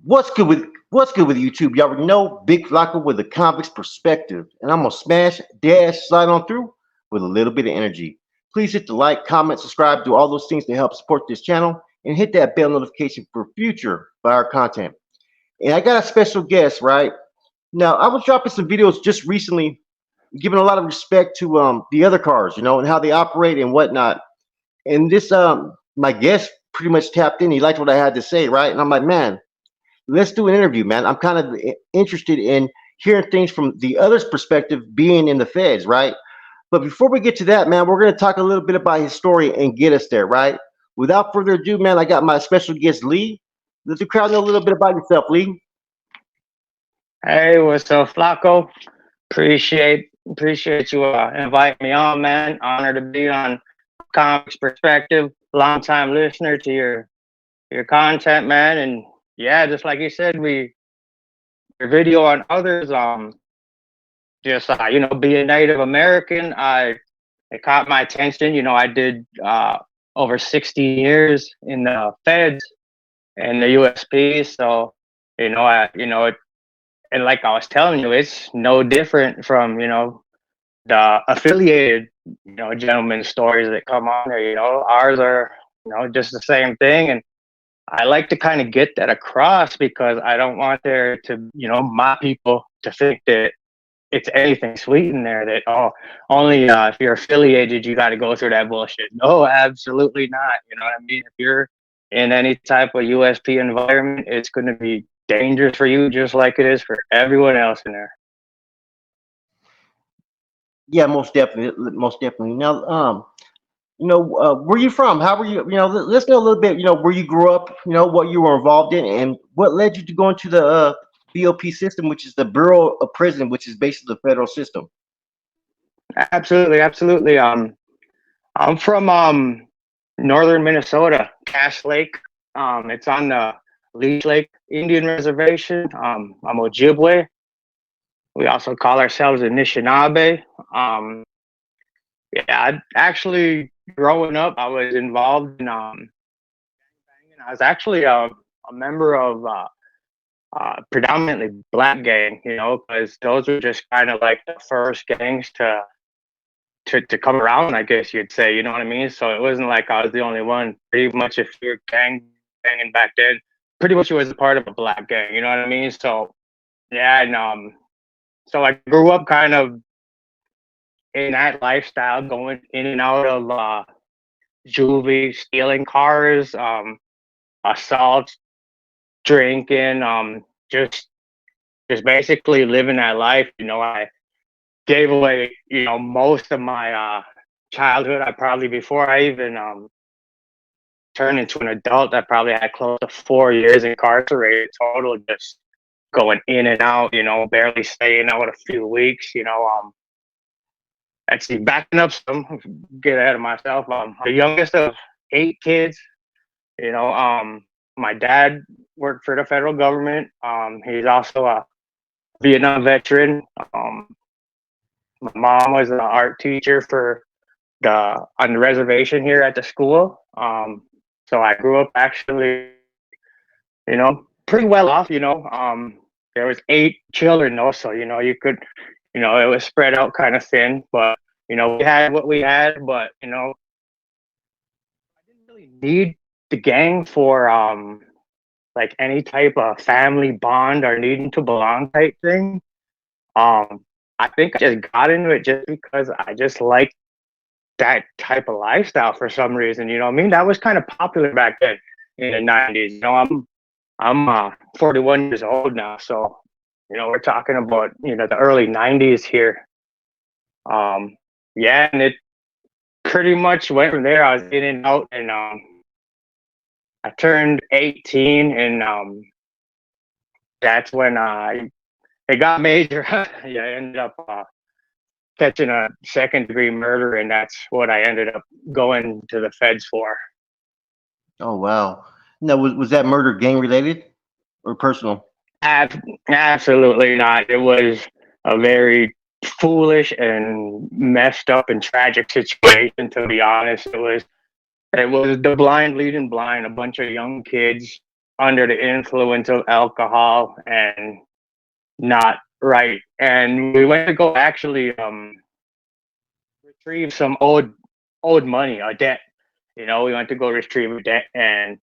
What's good with YouTube? Y'all already know Big Flocka with a convict's perspective, and I'm gonna smash, dash, slide on through with a little bit of energy. Please hit the like, comment, subscribe, do all those things to help support this channel, and hit that bell notification for future fire content. And I got a special guest, right? Now I was dropping some videos just recently, giving a lot of respect to the other cars, and how they operate and whatnot. And this my guest pretty much tapped in. He liked what I had to say, right? And I'm like, man, let's do an interview, man. I'm kind of interested in hearing things from the other's perspective, being in the feds, right? But before we get to that, man, we're going to talk a little bit about his story and get us there, right? Without further ado, man, I got my special guest, Lee. Let the crowd know a little bit about yourself, Lee. Hey, what's up, Flacco? Appreciate you inviting me on, man. Honored to be on Comics Perspective. Long time listener to your content, man. And yeah, just like you said, your video on others. Just being Native American, it caught my attention. I did over 16 years in the feds and the USP. So and like I was telling you, it's no different from, the affiliated, gentlemen stories that come on there. Ours are, just the same thing. And I like to kind of get that across because I don't want there to, my people to think that it's anything sweet in there that, only if you're affiliated, you got to go through that bullshit. No, absolutely not. You know what I mean? If you're in any type of USP environment, it's going to be dangerous for you just like it is for everyone else in there. Yeah, most definitely, most definitely. Now, where you from? How were you? Let's know a little bit. Where you grew up. What you were involved in, and what led you to go into the BOP system, which is the Bureau of Prison, which is basically the federal system. Absolutely. I'm from northern Minnesota, Cache Lake. It's on the Leech Lake Indian Reservation. I'm Ojibwe. We also call ourselves Anishinaabe. Actually, growing up, I was involved in I was actually a member of predominantly black gang, because those were just kind of like the first gangs to come around, I guess you'd say, you know what I mean? So it wasn't like I was the only one. Pretty much if you were banging back then, pretty much you was a part of a black gang, you know what I mean? So yeah, and so I grew up kind of in that lifestyle, going in and out of juvie, stealing cars, assaults, drinking, just basically living that life. I gave away, most of my childhood. I probably, before I even turned into an adult, I probably had close to 4 years incarcerated total, just going in and out, barely staying out a few weeks, actually backing up some, get ahead of myself. The youngest of 8 kids, my dad worked for the federal government. He's also a Vietnam veteran. My mom was an art teacher on the reservation here at the school. So I grew up actually, pretty well off. There was 8 children though, so you could, it was spread out kind of thin. But we had what we had. But I didn't really need the gang for like any type of family bond or needing to belong type thing. I think I just got into it just because I just like that type of lifestyle for some reason. You know what I mean? That was kind of popular back then in the 90s. I'm 41 years old now, so we're talking about the early 90s here. Yeah, and it pretty much went from there. I was in and out, and I turned 18, and that's when it got major. Yeah, I ended up catching a second-degree murder, and that's what I ended up going to the feds for. Oh wow! Now, was that murder gang related or personal? Absolutely not. It was a very foolish and messed up and tragic situation. To be honest, it was the blind leading blind. A bunch of young kids under the influence of alcohol and not right. And we went to go actually retrieve some old money, a debt. You know, we went to go retrieve a debt, and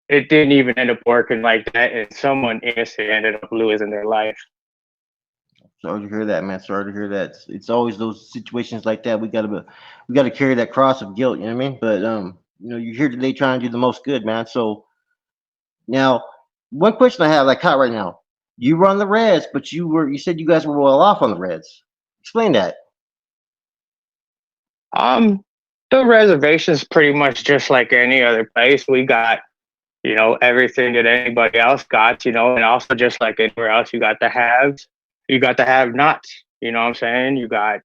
it didn't even end up working like that, and someone innocent ended up losing their life. Sorry to hear that, man. Sorry to hear that. It's always those situations like that. We gotta carry that cross of guilt. You know what I mean? But you're here today trying to do the most good, man. So now, one question I have, like hot right now. You run the Reds, but you said you guys were well off on the Reds. Explain that. Um, the reservation's pretty much just like any other place. We got, everything that anybody else got, and also just like anywhere else, you got the haves, you got the have nots. You know what I'm saying? You got,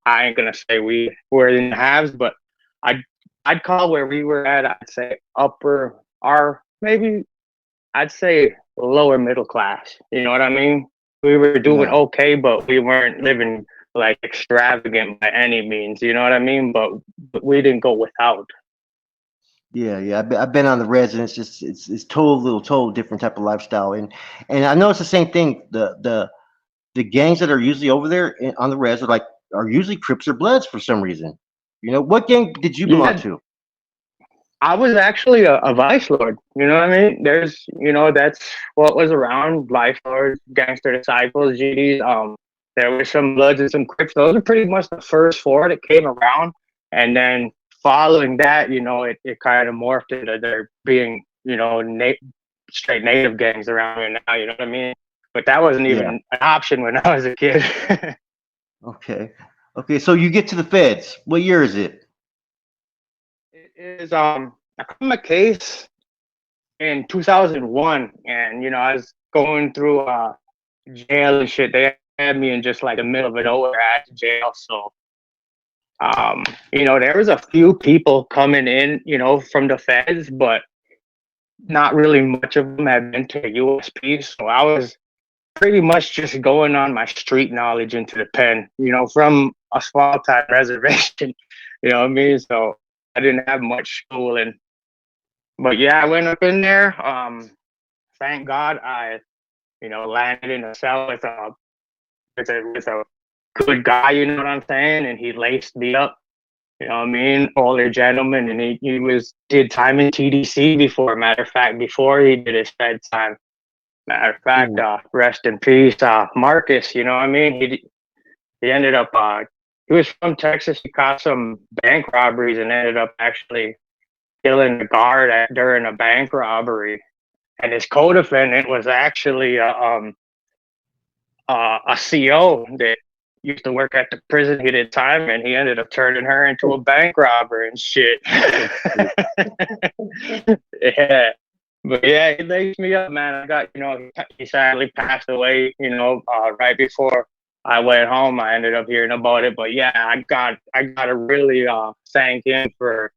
I ain't gonna say we were in the haves, but I'd I'd call where we were at, I'd say upper or maybe I'd say lower middle class. You know what I mean? We were doing Yeah. okay, but we weren't living like extravagant by any means. You know what I mean? But we didn't go without. Yeah, yeah. I've been on the Reds, and it's total different type of lifestyle, and I know it's the same thing. The gangs that are usually over there on the Reds are usually Crips or Bloods for some reason. What gang did you belong Yeah, to? I was actually a vice lord. You know what I mean? That's what was around. Vice lords, gangster disciples, GDs. There were some Bloods and some Crips. Those are pretty much the first four that came around, and then following that, it kind of morphed into there being, straight native gangs around here now. You know what I mean? But that wasn't Yeah. even an option when I was a kid. Okay. Okay. So you get to the Feds. What year is it? It is I caught my case in 2001, and I was going through jail and shit. They had me in just like the middle of nowhere at jail. So there was a few people coming in, from the feds, but not really much of them had been to USP. So I was pretty much just going on my street knowledge into the pen, from a small time reservation. You know what I mean? So I didn't have much schooling. But yeah, I went up in there. Thank God I, landed in a cell with a good guy, you know what I'm saying? And he laced me up, you know what I mean? Older gentleman, and he did time in TDC before. Matter of fact, before he did his Fed time. Matter of fact, Mm. rest in peace, Marcus. You know what I mean? He ended up. He was from Texas. He caught some bank robberies and ended up actually killing a guard during a bank robbery. And his co-defendant was actually a CO that used to work at the prison. He did time, and he ended up turning her into a bank robber and shit. Yeah, but yeah, he laced me up, man. I got, he sadly passed away, right before I went home. I ended up hearing about it, but yeah, I gotta really thank him for,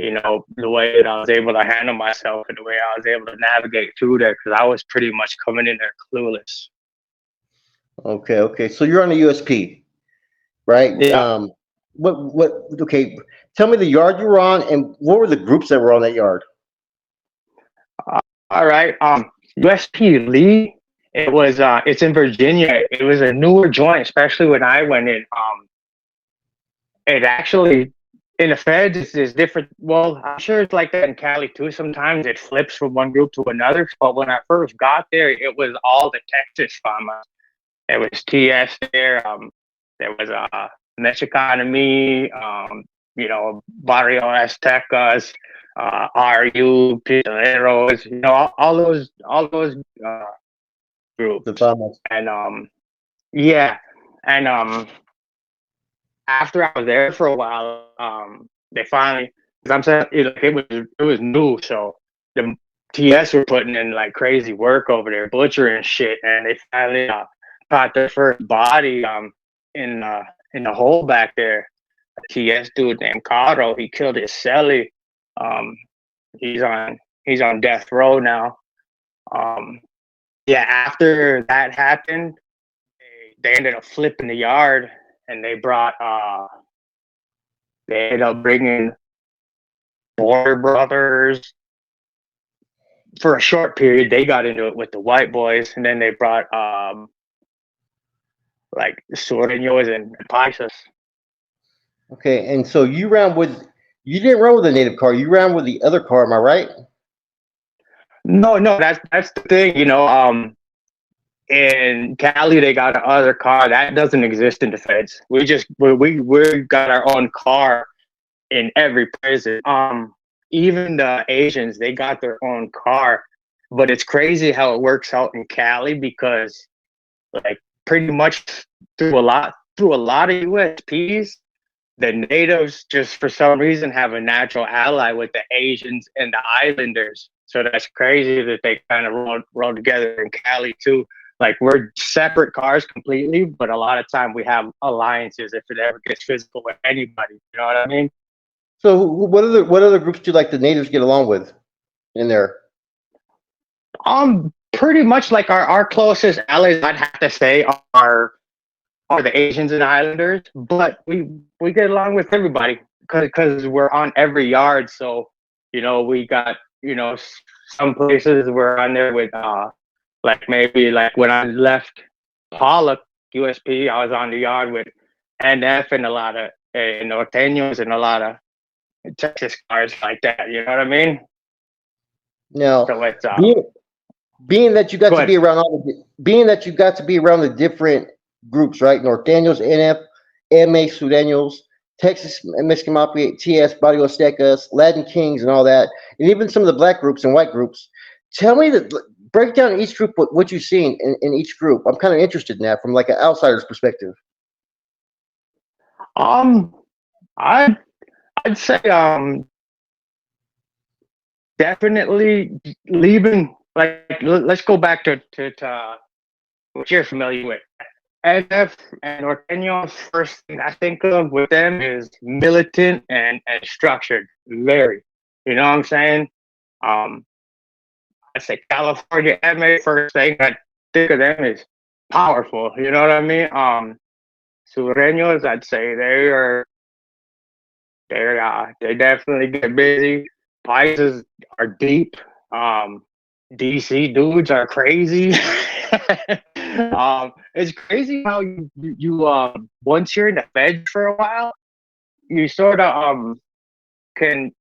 the way that I was able to handle myself and the way I was able to navigate through there, because I was pretty much coming in there clueless. Okay. Okay. So you're on the USP, right? Yeah. What? Okay. Tell me the yard you were on, and what were the groups that were on that yard? All right. USP Lee. It's in Virginia. It was a newer joint, especially when I went in. It actually in the feds is different. Well, I'm sure it's like that in Cali too. Sometimes it flips from one group to another. But when I first got there, it was all the Texas farmers. There was TS there. There was Mexiconomy. Barrio Aztecas, RU, Pistoleros. All those The groups. farmers. And yeah, and after I was there for a while, they finally, because I'm saying it was new, so the TS were putting in like crazy work over there, butchering shit, and they finally caught their first body in the hole back there. A TS dude named Caro, he killed his celly. Um, he's on death row now. Um, yeah, after that happened, they ended up flipping the yard, and they ended up bringing Border Brothers, for a short period, they got into it with the white boys, and then they brought like Sureños and Paisas. Okay, and so you didn't run with a native car. You ran with the other car. Am I right? No, that's the thing, you know. In Cali, they got another car that doesn't exist in the feds. We got our own car in every prison. Even the Asians, they got their own car, but it's crazy how it works out in Cali because, like, pretty much through a lot of USPs, the natives just for some reason have a natural ally with the Asians and the Islanders. So that's crazy that they kind of roll together in Cali too. Like, we're separate cars completely, but a lot of time we have alliances if it ever gets physical with anybody. You know what I mean? So what other groups do like the natives get along with in there? Pretty much like our closest allies, I'd have to say, are the Asians and Islanders, but we get along with everybody because we're on every yard. So, you know, we got, you know, some places we're on there with like maybe like when I left Pollock USP, I was on the yard with NF and a lot of Norteños and a lot of Texas cars like that. You know what I mean? Now, So it's being that you got Go to ahead. be around the different groups, right? Norteños, NF, MA, Sureños, Texas Mexican Mafia, TS, Barrio Aztecas, Latin Kings, and all that, and even some of the black groups and white groups. Tell me break down each group what you've seen in each group. I'm kind of interested in that from like an outsider's perspective. I'd say definitely leaving. Like, let's go back to what you're familiar with. NF and Norteños, first thing I think of with them is militant and structured. Very, you know what I'm saying? I say California MA, first thing I think of them is powerful. You know what I mean? Sureños, I'd say they definitely get busy. Prices are deep. DC dudes are crazy. It's crazy how you once you're in the Fed for a while, you sort of can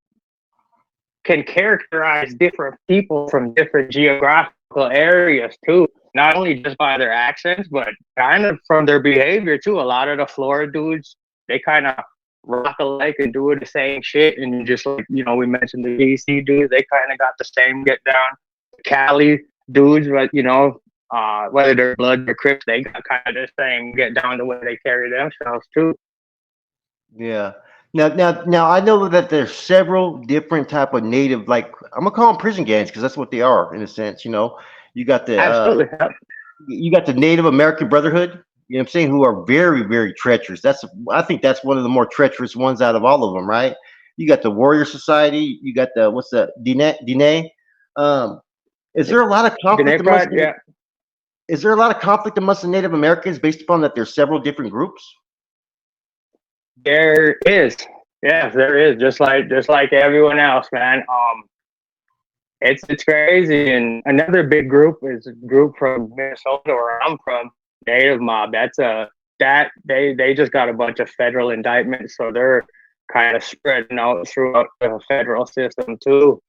characterize different people from different geographical areas too. Not only just by their accents, but kind of from their behavior too. A lot of the Florida dudes, they kind of rock alike and do the same shit. And just like, you know, we mentioned the DC dudes, they kind of got the same get down. Cali dudes, but you know, whether they're Blood or Crips, they got kind of the same get down the way they carry themselves too. Yeah. Now, I know that there's several different type of native, like I'm gonna call them prison gangs because that's what they are in a sense. You know, you got the Absolutely. you got the Native American Brotherhood. You know what I'm saying? Who are very, very treacherous. I think that's one of the more treacherous ones out of all of them, right? You got the Warrior Society. You got the what's the Dine. Is there a lot of conflict amongst Is there a lot of conflict amongst the Native Americans based upon that there's several different groups? There is. Yes, there is. Just like everyone else, man. It's crazy. And another big group is a group from Minnesota, where I'm from, Native Mob. They just got a bunch of federal indictments, so they're kind of spreading out throughout the federal system too.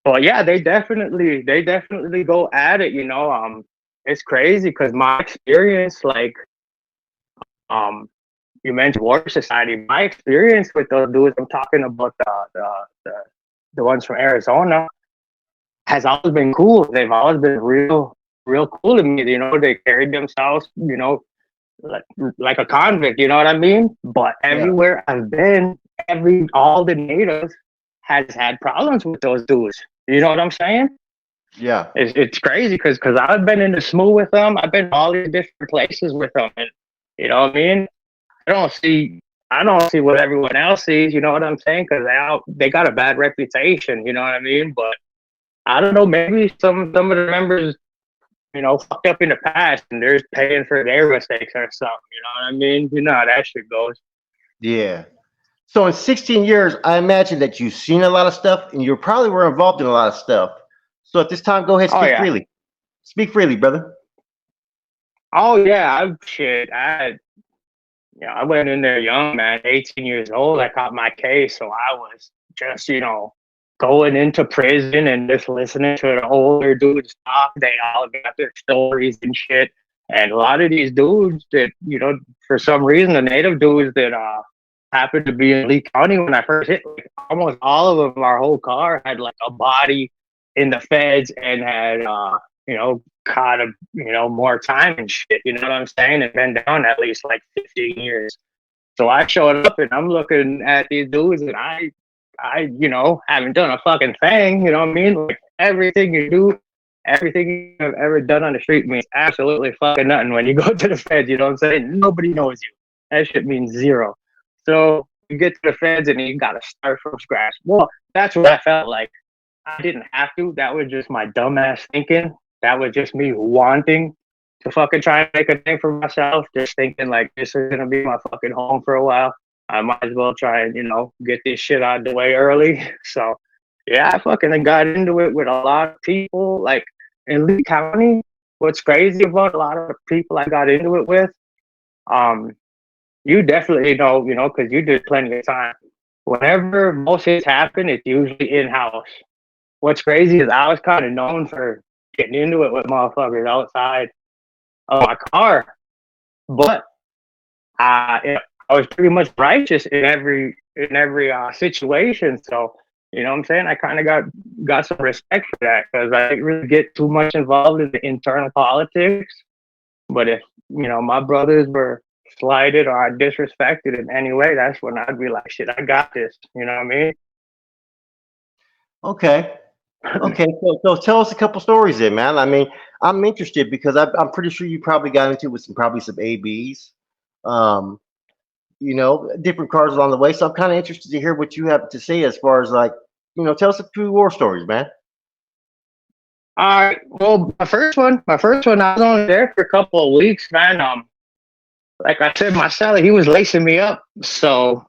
But yeah, they definitely go at it. You know, it's crazy because my experience, like, you mentioned War Society. My experience with those dudes, I'm talking about the ones from Arizona, has always been cool. They've always been real cool to me. You know, they carried themselves, you know, like a convict. You know what I mean? But everywhere I've been, all the natives has had problems with those dudes. You know what I'm saying? Yeah, it's crazy because I've been in the SMU with them. I've been all these different places with them, and you know what I mean. I don't see what everyone else sees. You know what I'm saying? Because they got a bad reputation. You know what I mean? But I don't know. Maybe some of the members, you know, fucked up in the past, and they're paying for their mistakes or something. You know what I mean? You know how that shit goes. yeah. So in 16 years, I imagine that you've seen a lot of stuff, and you probably were involved in a lot of stuff. So at this time, go ahead, Oh speak yeah. freely. Speak freely, brother. Oh yeah. I went in there young, man, 18 years old. I caught my case, so I was just, going into prison and just listening to the older dudes talk. They all got their stories and shit. And a lot of these dudes that, for some reason, the native dudes that happened to be in Lee County when I first hit, like, almost all of them, our whole car had like a body in the feds and had, caught more time and shit, you know what I'm saying? And been down at least like 15 years. So I showed up and I'm looking at these dudes and I haven't done a fucking thing, you know what I mean? Like everything you do, everything you've ever done on the street means absolutely fucking nothing when you go to the feds, you know what I'm saying? Nobody knows you. That shit means zero. So you get to the feds and you gotta start from scratch. Well, that's what I felt like. I didn't have to. That was just my dumbass thinking. That was just me wanting to fucking try and make a name for myself. Just thinking like this is gonna be my fucking home for a while. I might as well try and, get this shit out of the way early. So yeah, I fucking got into it with a lot of people. Like in Lee County, what's crazy about a lot of the people I got into it with, you definitely know, because you did plenty of time. Whenever most hits happen, it's usually in-house. What's crazy is I was kind of known for getting into it with motherfuckers outside of my car, but I was pretty much righteous in every situation. So you know what I'm saying? I kind of got some respect for that because I didn't really get too much involved in the internal politics. But if my brothers were slighted or disrespected in any way, that's when I'd be like, shit, I got this. You know what I mean? Okay. Okay. So tell us a couple stories then, man. I mean, I'm interested because I'm pretty sure you probably got into it with some ABs. Different cars along the way. So I'm kind of interested to hear what you have to say as far as like, tell us a few war stories, man. All right. Well, my first one, I was only there for a couple of weeks, man. Like I said, my celly, he was lacing me up. So,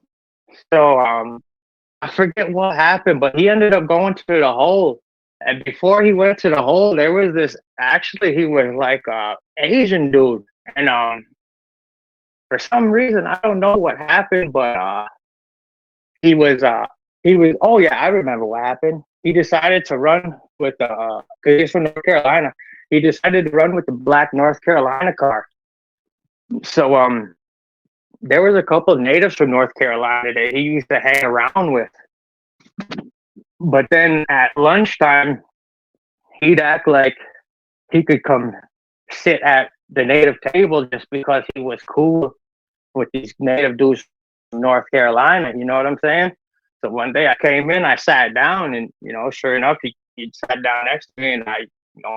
I forget what happened, but he ended up going to the hole. And before he went to the hole, there was this. Actually, he was like a Asian dude, and for some reason, I don't know what happened, but he was. Oh yeah, I remember what happened. He decided to run with the. Cause he's from North Carolina. He decided to run with the black North Carolina car. So there was a couple of natives from North Carolina that he used to hang around with. But then at lunchtime, he'd act like he could come sit at the native table just because he was cool with these native dudes from North Carolina. You know what I'm saying? So one day I came in, I sat down, and sure enough, he sat down next to me, and I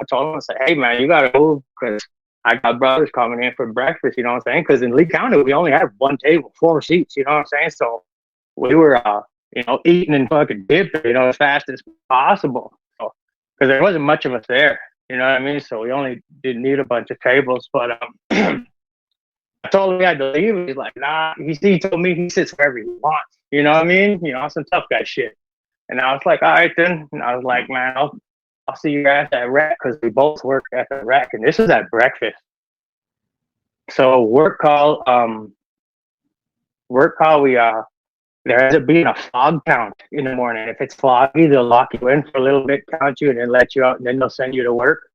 told him, I said, "Hey man, you gotta move because I got brothers coming in for breakfast." You know what I'm saying? Because in Lee County, we only had one table, 4 seats. You know what I'm saying? So we were eating and fucking dipping, as fast as possible. So, because there wasn't much of us there, you know what I mean? So we only didn't need a bunch of tables. But I told him he had to leave. He's like, nah. He told me he sits wherever he wants. You know what I mean? Some tough guy shit. And I was like, all right then. And I was like, man, I'll see you guys at rec because we both work at the rec, and this is at breakfast. So work call. There ends up being a fog count in the morning. If it's foggy, they'll lock you in for a little bit, count you, and then let you out, and then they'll send you to work.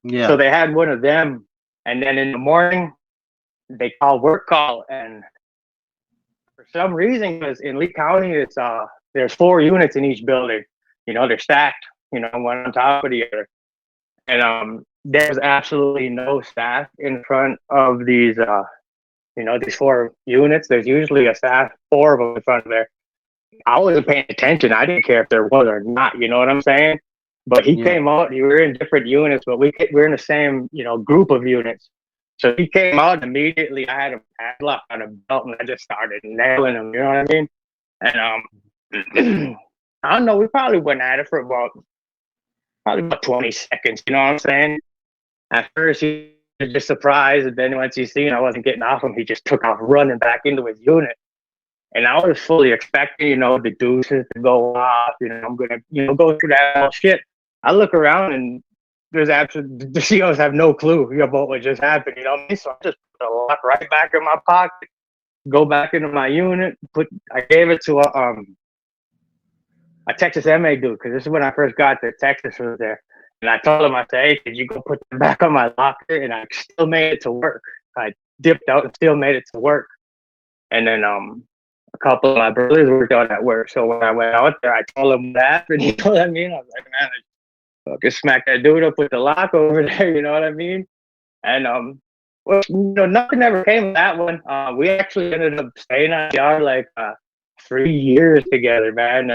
Yeah. So they had one of them, and then in the morning, they call work call, and for some reason, because in Lee County, it's there's 4 units in each building. They're stacked, one on top of the other, and there's absolutely no staff in front of these. These 4 units, there's usually a staff, 4 of them in front of there. I wasn't paying attention. I didn't care if there was or not, you know what I'm saying? But he came out, we were in different units, but we're in the same, group of units. So he came out immediately. I had a padlock on a belt and I just started nailing him, you know what I mean? And I don't know, we probably went at it for about 20 seconds, you know what I'm saying? At first he was just surprised, and then once he seen I wasn't getting off him, he just took off running back into his unit. And I was fully expecting, the deuces to go off, I'm gonna, go through that whole shit. I look around and there's absolutely the COs have no clue about what just happened. You know what I mean? So I just put a lock right back in my pocket, go back into my unit. I gave it to a Texas MA dude because this is when I first got to Texas. Was there, and I told him, I said, "Hey, could you go put them back on my locker?" And I still made it to work. I dipped out and still made it to work. And then a couple of my brothers were doing that work. So when I went out there, I told them what happened. You know what I mean? I was like, man, I fucking smacked that dude up with the lock over there. You know what I mean? And well, you know, nothing ever came of that one. We actually ended up staying at the yard like 3 years together, man.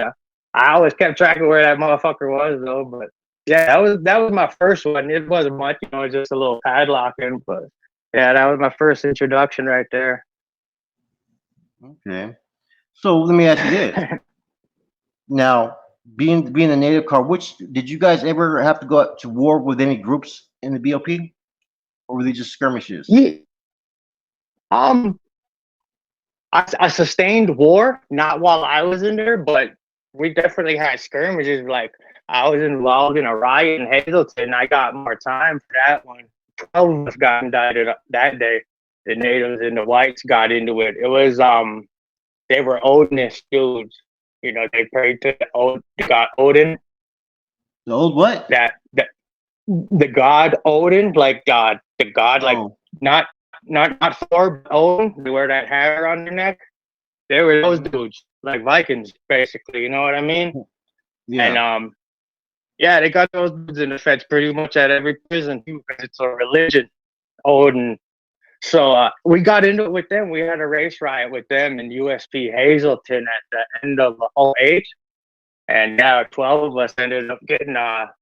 I always kept track of where that motherfucker was, though. But yeah, that was my first one. It wasn't much, you know, just a little padlocking. But yeah, that was my first introduction right there. Okay. So let me ask you this. Now, being a native car, which did you guys ever have to go out to war with any groups in the BOP, or were they just skirmishes? Yeah. I sustained war, not while I was in there, but we definitely had skirmishes. Like I was involved in a riot in Hazleton. I got more time for that one. 12 of us got indicted that day. The natives and the whites got into it. It was they were Odinist dudes. You know, they prayed to the god Odin. The old what? That the god Odin, like God, the god, like not Thor, but Odin. They wear that hair on their neck. They were those dudes, like Vikings, basically. You know what I mean? Yeah. And yeah, they got those dudes in the feds pretty much at every prison too, because it's a religion, Odin. So we got into it with them. We had a race riot with them in USP Hazleton at the end of '08. And now 12 of us ended up getting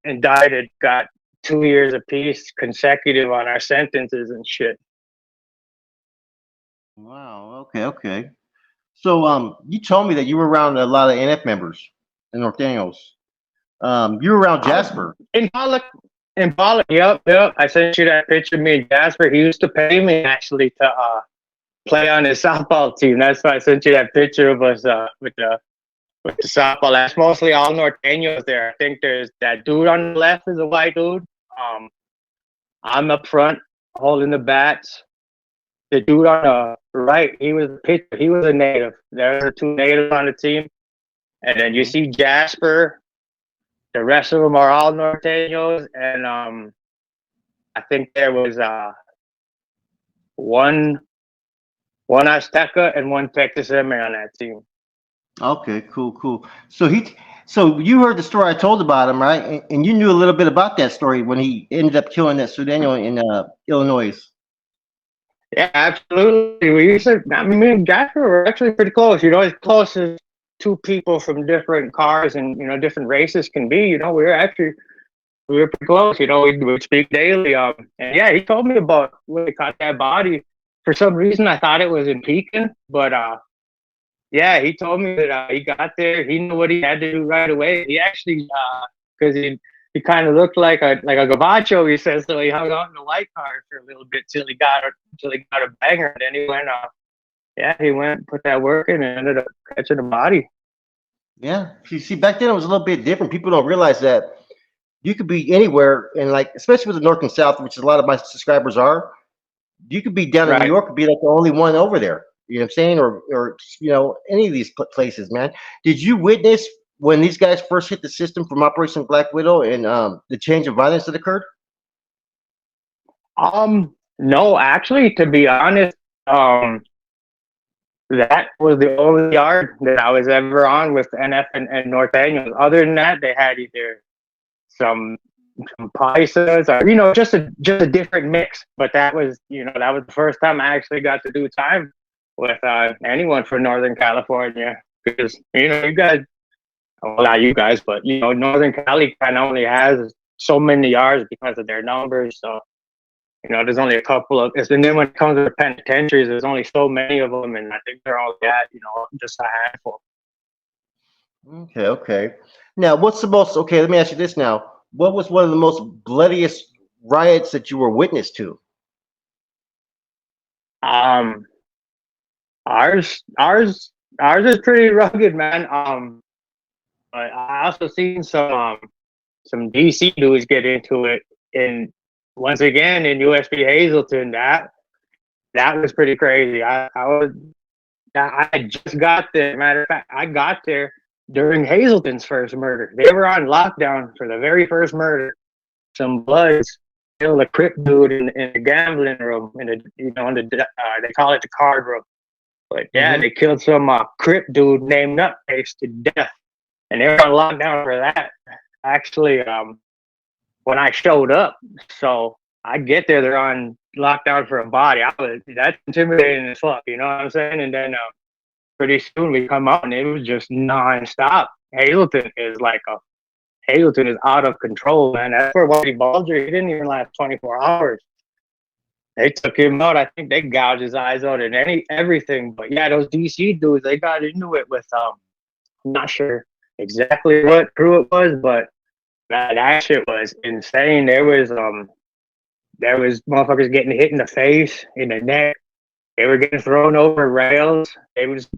indicted, got 2 years apiece consecutive on our sentences and shit. Wow. Okay. Okay. So you told me that you were around a lot of NF members in North Daniels. You were around Jasper. In Pollock, yep. I sent you that picture of me and Jasper. He used to pay me actually to play on his softball team. That's why I sent you that picture of us with the softball. That's mostly all Norteños there. I think there's that dude on the left is a white dude. I'm up front holding the bats. The dude on the right, he was a pitcher. He was a native. There were 2 natives on the team. And then you see Jasper. The rest of them are all Norteños. And I think there was one Azteca and one Texas MA on that team. Okay, cool. So you heard the story I told about him, right? And you knew a little bit about that story when he ended up killing that Sudanio in Illinois. Yeah, absolutely. We used to. I mean, me and Jasper were actually pretty close. You know, as close as 2 people from different cars and different races can be. You know, we were pretty close. You know, we would speak daily. And yeah, he told me about when he caught that body. For some reason, I thought it was in Pekin, but yeah, he told me that he got there. He knew what he had to do right away. He actually, because he kind of looked like a gabacho. He says so. He hung out in the white car for a little bit till he got a banger. And then he went. Yeah, he went, put that work in, and ended up catching a body. Yeah, you see, back then it was a little bit different. People don't realize that you could be anywhere, and like especially with the North and South, which a lot of my subscribers are. You could be down in New York and be like the only one over there. You know what I'm saying? Or any of these places, man. Did you witness when these guys first hit the system from Operation Black Widow and the change of violence that occurred? No, actually, to be honest, that was the only yard that I was ever on with NF and Norteños. Other than that, they had either some paisas or just a different mix. But that was the first time I actually got to do time with anyone from Northern California, because you guys, well, not you guys, but Northern Cali kind of only has so many yards because of their numbers. So there's only a couple of, and then when it comes to the penitentiaries, there's only so many of them, and I think they're all at just a handful. Okay. Now, what's the most? Okay, let me ask you this now. What was one of the most bloodiest riots that you were witness to? Ours is pretty rugged, man. I also seen some some DC dudes get into it, and once again in USB Hazleton, that was pretty crazy. I just got there. Matter of fact, I got there during Hazleton's first murder. They were on lockdown for the very first murder. Some bloods killed a Crip dude in the gambling room, in the they call it the card room. But yeah, they killed some Crip dude named Nutface to death, and they were on lockdown for that. Actually, when I showed up, so I get there, they're on lockdown for a body. That's intimidating as fuck, you know what I'm saying? And then pretty soon we come out and it was just nonstop. Hazleton is out of control, man. That's where Whitey Bulger, he didn't even last 24 hours. They took him out. I think they gouged his eyes out and everything. But yeah, those DC dudes, they got into it with I'm not sure exactly what crew it was, but that shit was insane. There was motherfuckers getting hit in the face, in the neck. They were getting thrown over rails. It was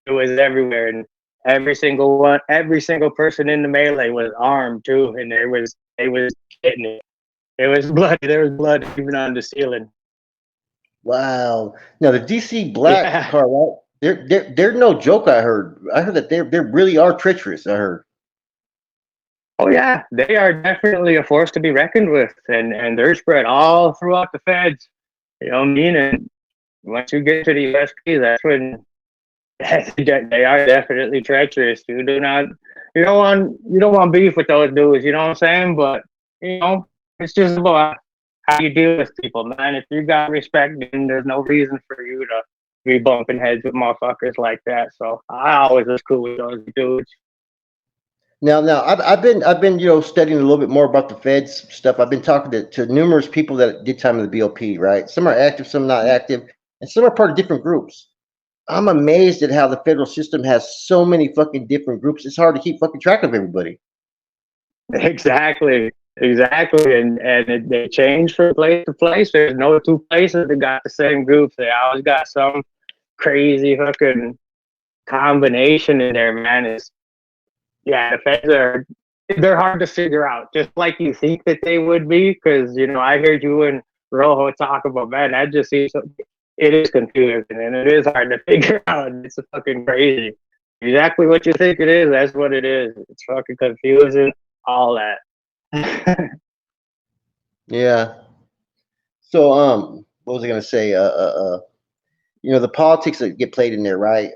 everywhere, and every single person in the melee was armed too, and they was getting it. There was blood even on the ceiling. Wow. Now the DC Black car, right? They're no joke. I heard that they really are treacherous. I heard. Oh yeah, they are definitely a force to be reckoned with, and they're spread all throughout the feds. You know what I mean? And once you get to the USP, that's when they are definitely treacherous. You don't want beef with those dudes. You know what I'm saying? But it's just about how you deal with people, man. If you got respect, then there's no reason for you to be bumping heads with motherfuckers like that. So I always was cool with those dudes. Now, I've been studying a little bit more about the feds stuff. I've been talking to numerous people that did time in the BOP, right? Some are active, some not active, and some are part of different groups. I'm amazed at how the federal system has so many fucking different groups. It's hard to keep fucking track of everybody. Exactly, and they change from place to place. There's no two places that got the same groups. They always got some crazy fucking combination in there, man. Yeah, the feds they're hard to figure out, just like you think that they would be, because I heard you and Rojo talk about, man, that just seems it is confusing and it is hard to figure out. It's fucking crazy. Exactly what you think it is, that's what it is. It's fucking confusing, all that. Yeah. So what was I gonna say? The politics that get played in there, right?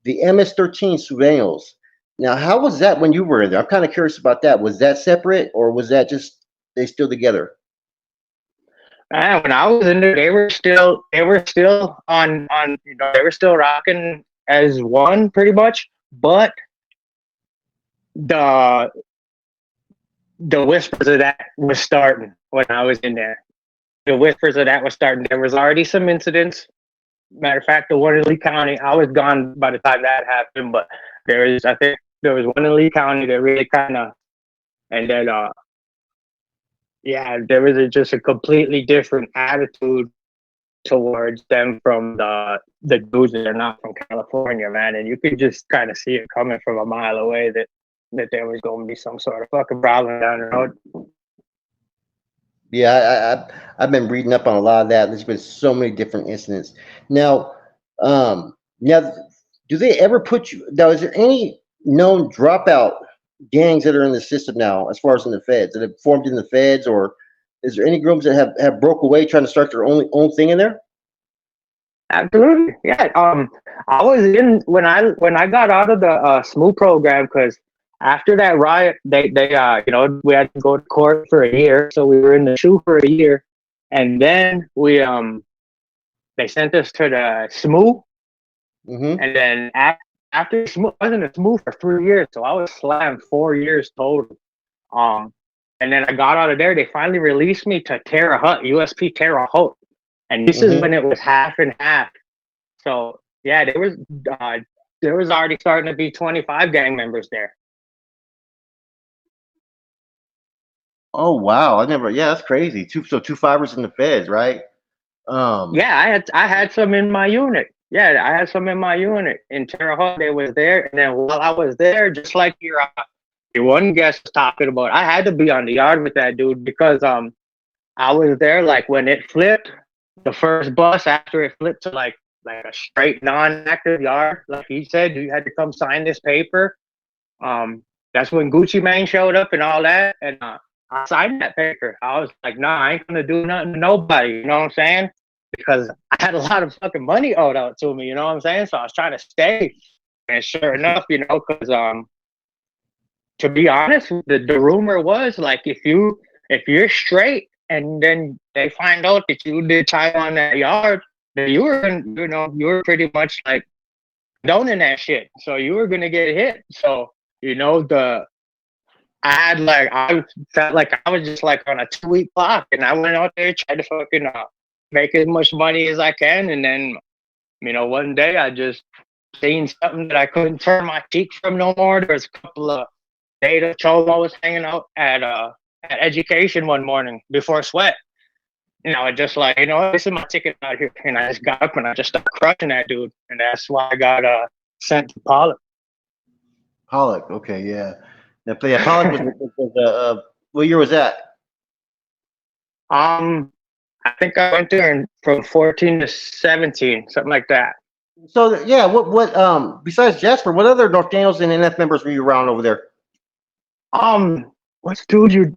The MS-13 surveillance. Now, how was that when you were in there? I'm kind of curious about that. Was that separate, or was that just they still together? Man, when I was in there, they were still on they were still rocking as one pretty much, but the whispers of that was starting when I was in there. The whispers of that was starting. There was already some incidents. Matter of fact, the one in Lee County, I was gone by the time that happened, but I think there was one in Lee County that really kind of, and then, there was just a completely different attitude towards them from the dudes that are not from California, man. And you could just kind of see it coming from a mile away that there was going to be some sort of fucking problem down the road. Yeah, I've been reading up on a lot of that. There's been so many different incidents. Now, do they ever put you? Now, is there any known dropout gangs that are in the system now, as far as in the feds, that have formed in the feds, or is there any groups that have broke away trying to start their own thing in there? Absolutely, yeah. I was in when I got out of the SMU program, because after that riot, they we had to go to court for a year, so we were in the SHU for a year, and then they sent us to the SMU, and then after SMU, I was in the SMU for 3 years, so I was slammed 4 years total. And then I got out of there. They finally released me to Terre Haute, USP Terre Haute, and this is when it was half and half. So yeah, there was already starting to be 25 gang members there. Oh wow! that's crazy. Two fibers in the feds, right? Yeah, I had some in my unit. Yeah, I had some in my unit in Terre Haute. They was there, and then while I was there, just like the one guest was talking about, I had to be on the yard with that dude because I was there like when it flipped, the first bus after it flipped to like a straight non-active yard. Like he said, you had to come sign this paper. That's when Gucci Mane showed up and all that, and I signed that paper. I was like, nah, I ain't gonna do nothing to nobody. You know what I'm saying? Because I had a lot of fucking money owed out to me. You know what I'm saying? So I was trying to stay, and sure enough, you know, because to be honest, the rumor was like if you're straight and then they find out that you did time on that yard, then you were pretty much like condoning that shit. So you were gonna get hit. So you know I felt like I was just like on a 2-week clock, and I went out there tried to fucking make as much money as I can, and then you know one day I just seen something that I couldn't turn my cheek from no more. There was a couple of Data Cholo was hanging out at Education one morning before Sweat. You know, I just like, you know, this is my ticket out here. And I just got up and I just started crushing that dude. And that's why I got sent to Pollock. Pollock, okay, yeah. Yeah, Pollock was what year was that? I think I went there from 14 to 17, something like that. So yeah, what besides Jasper, what other North Daniels and NF members were you around over there? What's dude you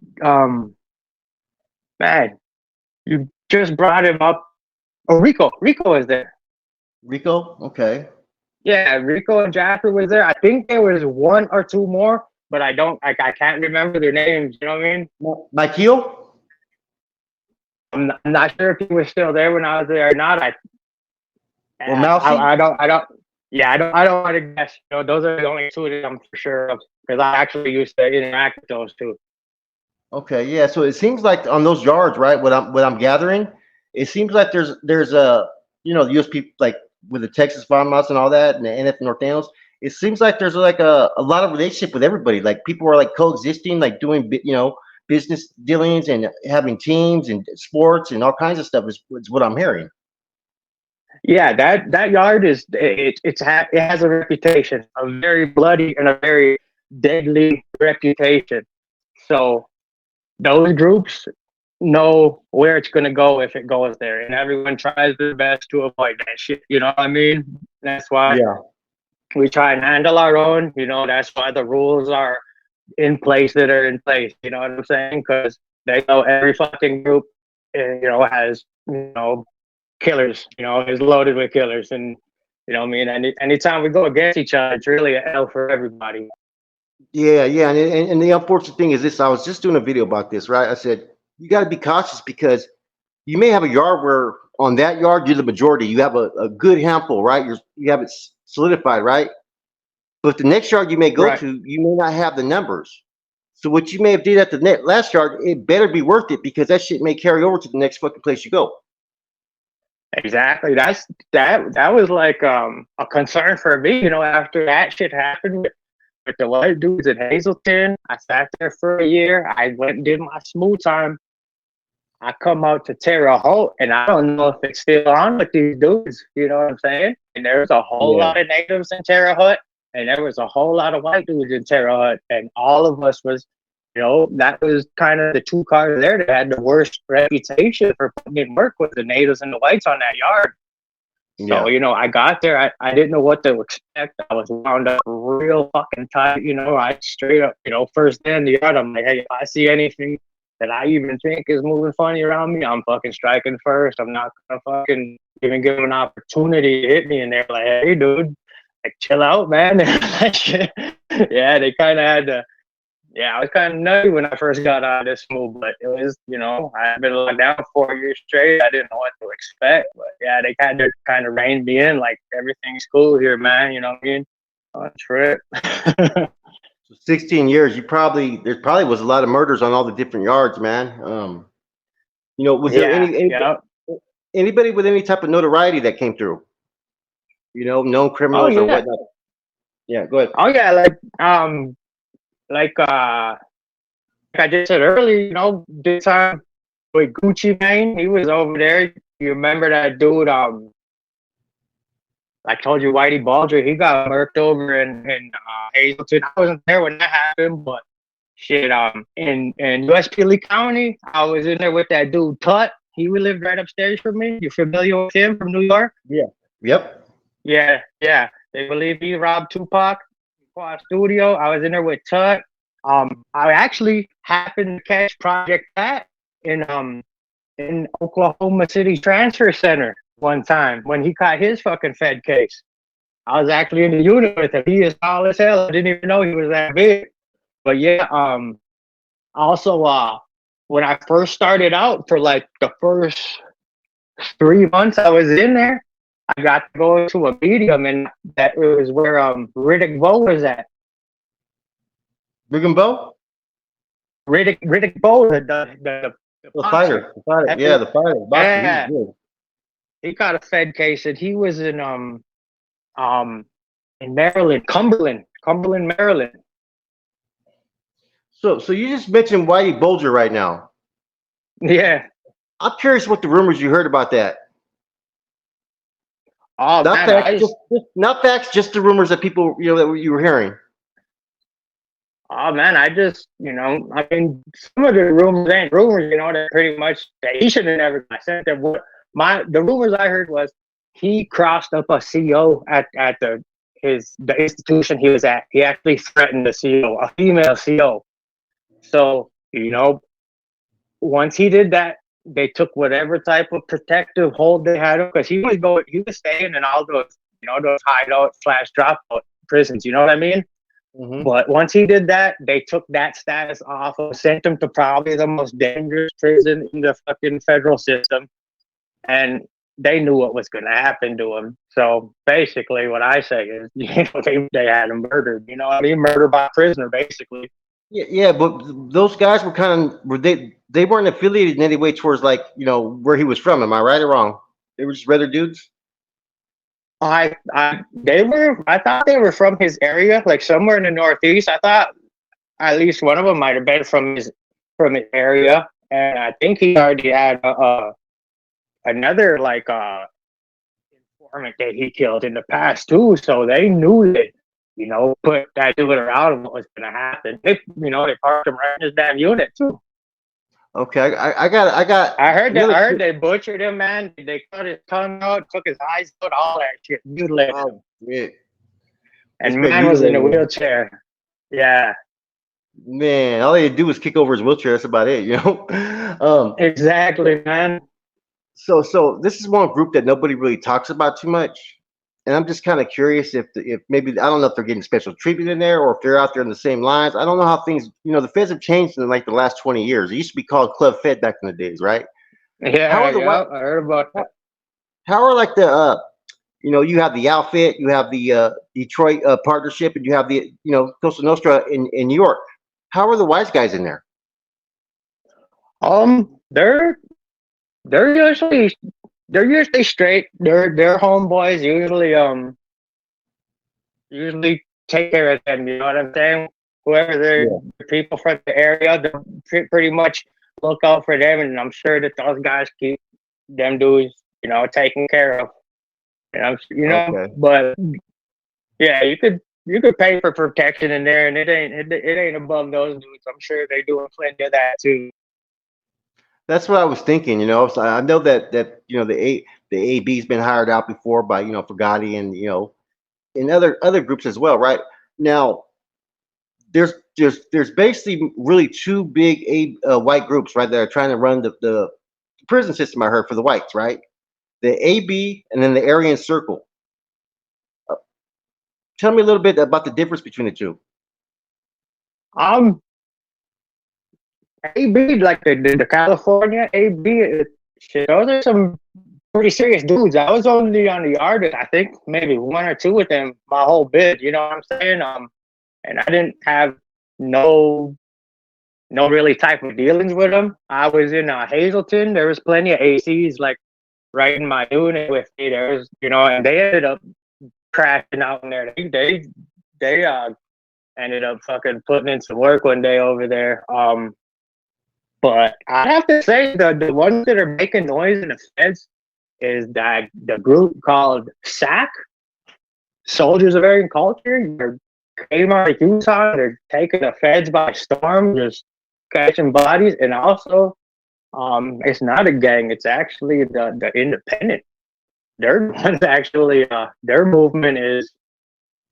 man, you just brought him up. Oh, Rico was there. Rico, okay. Yeah, Rico and Jasper was there. I think there was one or two more, but I can't remember their names. You know what I mean? Michael? I'm not sure if he was still there when I was there or not. I don't. Yeah, I don't want to guess. You know, those are the only two that I'm for sure of because I actually used to interact with those two. Okay, yeah. So it seems like on those yards, right? What I'm gathering, it seems like there's a the USP like with the Texas farmhouse and all that, and the NF North Daniels. It seems like there's like a lot of relationship with everybody. Like people are like coexisting, like doing business dealings and having teams and sports and all kinds of stuff is what I'm hearing. Yeah, that yard it has a reputation, a very bloody and a very deadly reputation. So those groups know where it's gonna go if it goes there, and everyone tries their best to avoid that shit. You know what I mean? That's why we try and handle our own. You know, that's why the rules are in place that are in place. You know what I'm saying? Because they know every fucking group, has killers. You know, is loaded with killers, and you know what I mean. Anytime we go against each other, it's really a L for everybody. Yeah, and the unfortunate thing is this. I was just doing a video about this, right? I said you got to be cautious because you may have a yard where on that yard you're the majority. You have a good handful, right? You have it solidified, right? But the next yard you may go to, you may not have the numbers. So what you may have did at the last yard, it better be worth it because that shit may carry over to the next fucking place you go. Exactly. That was like a concern for me. You know, after that shit happened with the white dudes in Hazleton, I sat there for a year. I went and did my smooth time. I come out to Terre Haute, and I don't know if it's still on with these dudes. You know what I'm saying? And there was a whole lot of natives in Terre Haute, and there was a whole lot of white dudes in Terre Haute, and all of us was, that was kind of the two cars there that had the worst reputation for putting in work with the natives and the whites on that yard. So, I got there. I didn't know what to expect. I was wound up real fucking tight. I straight up, first day in the yard, I'm like, hey, if I see anything that I even think is moving funny around me, I'm fucking striking first. I'm not gonna fucking even give an opportunity to hit me. And they're like, hey, dude, like, chill out, man. Yeah, they kind of had to. Yeah, I was kind of nutty when I first got out of this move, but it was, I've been locked down 4 years straight. I didn't know what to expect, but yeah, they kind of reined me in, like everything's cool here, man. You know what I mean? On a trip. So 16 years, there probably was a lot of murders on all the different yards, man. Was there anybody with any type of notoriety that came through? Known criminals or whatnot. Yeah, go ahead. Oh yeah, like I just said earlier, this time with Gucci Mane, he was over there. You remember that dude? I told you, Whitey Baldry, he got murked over in Hazleton. I wasn't there when that happened, but shit, in USP Lee County, I was in there with that dude Tut. He lived right upstairs from me. You familiar with him from New York? Yeah. Yep. Yeah, yeah. They believe he robbed Tupac Quad Studio. I was in there with Tut. I actually happened to catch Project Pat in Oklahoma City Transfer Center one time when he caught his fucking Fed case. I was actually in the unit with him. He is tall as hell. I didn't even know he was that big. But yeah, also when I first started out for like the first 3 months I was in there, I got to go to a medium, and that it was where Riddick Bowe was at. Big and Bo? Riddick Bowe, The fighter. Yeah, the fighter. Boxer. Yeah. He got a Fed case, and he was in Maryland, Cumberland, Maryland. So you just mentioned Whitey Bulger right now. Yeah. I'm curious what the rumors you heard about that. Oh, Not man, facts, not facts, just the rumors that people, that you were hearing. Oh man, I mean, some of the rumors ain't rumors, they're pretty much that he should have never got sent there. The rumors I heard was he crossed up a CO at the institution he was at. He actually threatened the CO, a female CO. So, once he did that, they took whatever type of protective hold they had him, because he was staying in all those, those hideout / dropout prisons, you know what I mean? Mm-hmm. But once he did that, they took that status off and sent him to probably the most dangerous prison in the fucking federal system. And they knew what was going to happen to him. So basically what I say is, they had him murdered, murdered by prisoner, basically. Yeah, but those guys they weren't affiliated in any way towards where he was from. Am I right or wrong? They were just regular dudes? I thought they were from his area, like somewhere in the Northeast. I thought at least one of them might have been from his area, and I think he already had another informant that he killed in the past too. So they knew that put that dude around what was going to happen. They parked him right in his damn unit too. Okay, I heard they butchered him, man. They cut his tongue out, took his eyes out, all that shit, mutilated him. Yeah. And man was in a wheelchair. Yeah. Man, all he had to do was kick over his wheelchair. That's about it, Exactly, man. So this is one group that nobody really talks about too much. And I'm just kind of curious if maybe, I don't know if they're getting special treatment in there or if they're out there in the same lines. I don't know how things, the feds have changed in the last 20 years. It used to be called Club Fed back in the days, right? Yeah, I heard about that. How are you have the outfit, you have the Detroit partnership, and you have the, Cosa Nostra in New York. How are the wise guys in there? They're usually straight. They're homeboys. Usually take care of them. You know what I'm saying? Whoever they're people from the area, they pretty much look out for them, and I'm sure that those guys keep them dudes, taken care of. Okay. But yeah, you could pay for protection in there, and it ain't above those dudes. I'm sure they're doing plenty of that too. That's what I was thinking. I know that the AB's been hired out before by Fugatti and in other groups as well, right? Now there's basically really two big white groups, right, that are trying to run the prison system. I heard for the whites, right? The AB and then the Aryan Circle. Tell me a little bit about the difference between the two. AB, like the California AB, shit, those are some pretty serious dudes. I was only on the artist, I think maybe one or two with them my whole bid, you know what I'm saying? And I didn't have no really type of dealings with them. I was in Hazleton. There was plenty of ACs like right in my unit with me. There was, and they ended up crashing out in there. They ended up fucking putting in some work one day over there. But I have to say the ones that are making noise in the feds is that the group called SAC, Soldiers of Aryan Culture. Kmart, Utah. They're taking the feds by storm, just catching bodies. And also, it's not a gang. It's actually the independent. Their ones actually, their movement is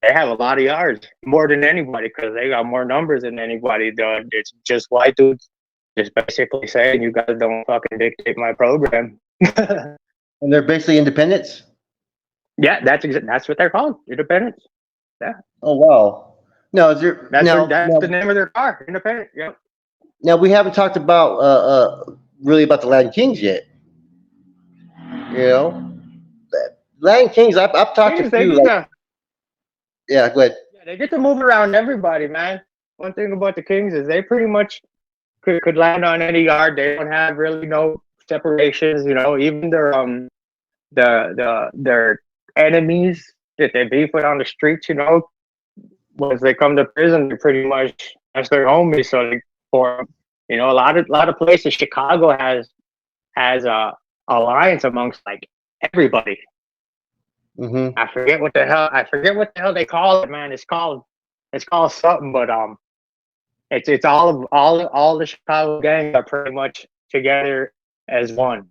they have a lot of yards, more than anybody, because they got more numbers than anybody. It's just white dudes just basically saying, you guys don't fucking dictate my program. And they're basically independents? Yeah, that's what they're called, independents. Yeah. Oh, wow. No, is there, That's now, the name of their car, independent. Yeah. now we haven't talked about really about the Latin Kings yet. You know, Latin Kings. I've talked to a few. Like, yeah, go ahead. Yeah, they get to move around everybody, man. One thing about the Kings is they pretty much could land on any yard. They don't have really no separations. You know, even their enemies that they beef with on the streets. You know, once they come to prison, they pretty much that's their homies. So you know, a lot of places. Chicago has a alliance amongst like everybody. Mm-hmm. I forget what the hell they call it, man. It's called something, but it's all the Chicago gangs are pretty much together as one. And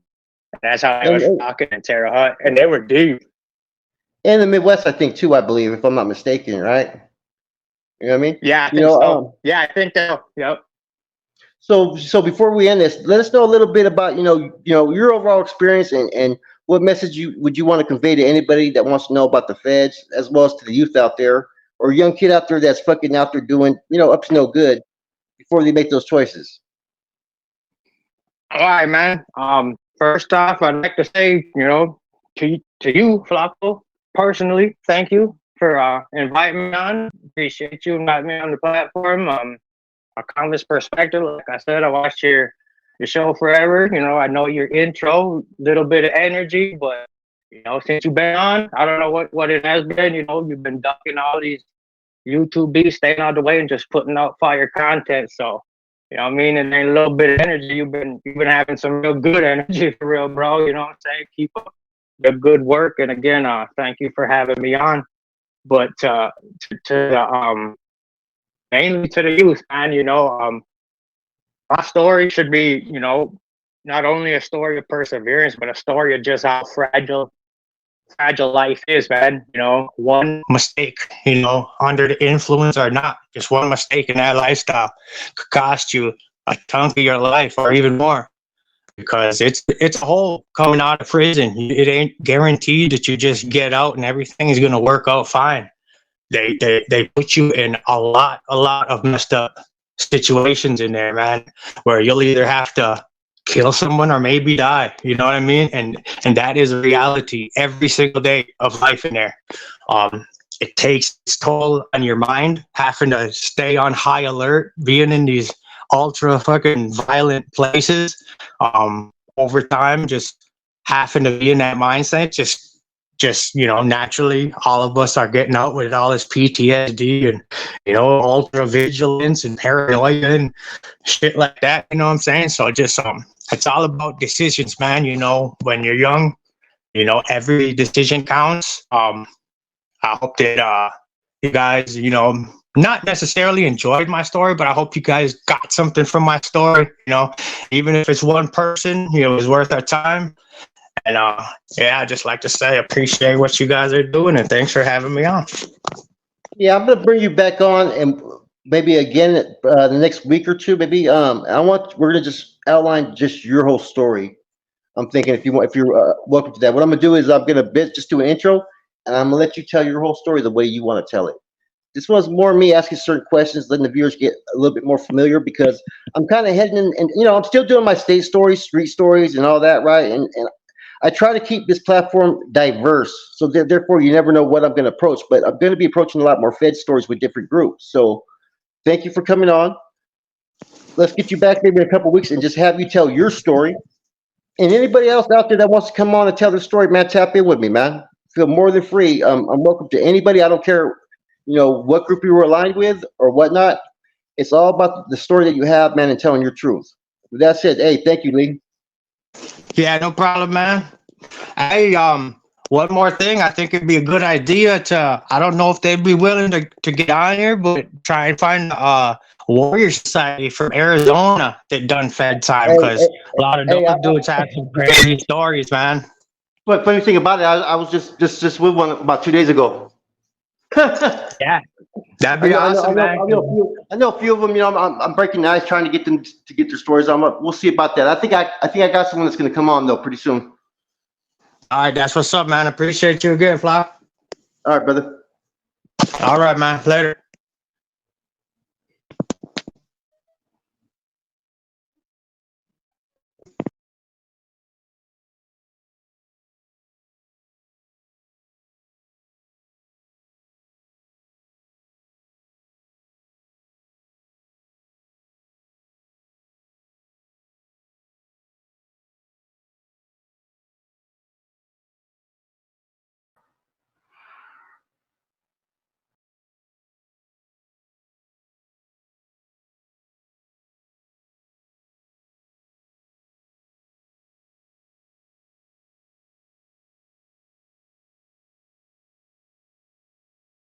that's how I was talking in Terre Haute, and they were deep. In the Midwest, I think too. I believe, if I'm not mistaken, right? You know what I mean? Yeah, I think so. Yeah, I think so. Yep. So before we end this, let us know a little bit about your overall experience and what message would you want to convey to anybody that wants to know about the feds, as well as to the youth out there or a young kid out there that's fucking out there doing up to no good before they make those choices. All right, man. First off, I'd like to say, to you, Flacco, personally, thank you for inviting me on. Appreciate you inviting me on the platform. A Canvas perspective, like I said, I watched your show forever. I know your intro, little bit of energy, but since you've been on, I don't know what it has been. You've been ducking all these YouTube beats, staying out of the way, and just putting out fire content. So, what I mean, and then a little bit of energy. You've been having some real good energy for real, bro. You know what I'm saying? Keep up the good work. And again, thank you for having me on. But mainly to the youth, man. My story should be, not only a story of perseverance, but a story of just how fragile life is, man. One mistake, under the influence or not, just one mistake in that lifestyle could cost you a chunk of your life or even more, because it's a whole coming out of prison. It ain't guaranteed that you just get out and everything is going to work out fine. They put you in a lot of messed up situations in there, man, where you'll either have to kill someone or maybe die. You know what I mean? And that is a reality every single day of life in there. It takes its toll on your mind, having to stay on high alert, being in these ultra fucking violent places. Over time, just having to be in that mindset, just naturally, all of us are getting out with all this PTSD and, ultra vigilance and paranoia and shit like that. You know what I'm saying? So just, it's all about decisions, man. When you're young, every decision counts. I hope that, you guys, not necessarily enjoyed my story, but I hope you guys got something from my story. Even if it's one person, it was worth our time. And I'd just like to say, appreciate what you guys are doing, and thanks for having me on. Yeah, I'm gonna bring you back on, and maybe again the next week or two. Maybe we're gonna just outline just your whole story. I'm thinking if you're welcome to that. What I'm gonna do is I'm gonna just do an intro, and I'm gonna let you tell your whole story the way you want to tell it. This was more me asking certain questions, letting the viewers get a little bit more familiar, because I'm kind of heading in, and I'm still doing my state stories, street stories, and all that, right? And I try to keep this platform diverse, so therefore you never know what I'm going to approach. But I'm going to be approaching a lot more Fed stories with different groups. So thank you for coming on. Let's get you back maybe in a couple of weeks and just have you tell your story. And anybody else out there that wants to come on and tell their story, man, tap in with me, man. Feel more than free. I'm welcome to anybody. I don't care, what group you were aligned with or whatnot. It's all about the story that you have, man, and telling your truth. With that said, hey, thank you, Lee. Yeah, no problem, man. Hey, one more thing, I think it'd be a good idea to, I don't know if they'd be willing to get on here, but try and find a Warrior Society from Arizona that done Fed time, because a lot of those dudes have some crazy stories, man. But funny thing about it, I was just with one about 2 days ago. Yeah, that'd be awesome, man. I know a few of them. You know, I'm breaking the ice, trying to get them to get their stories on. We'll see about that. I think I got someone that's going to come on though pretty soon. All right, that's what's up, man. Appreciate you again, Fly. All right, brother. All right, man. Later.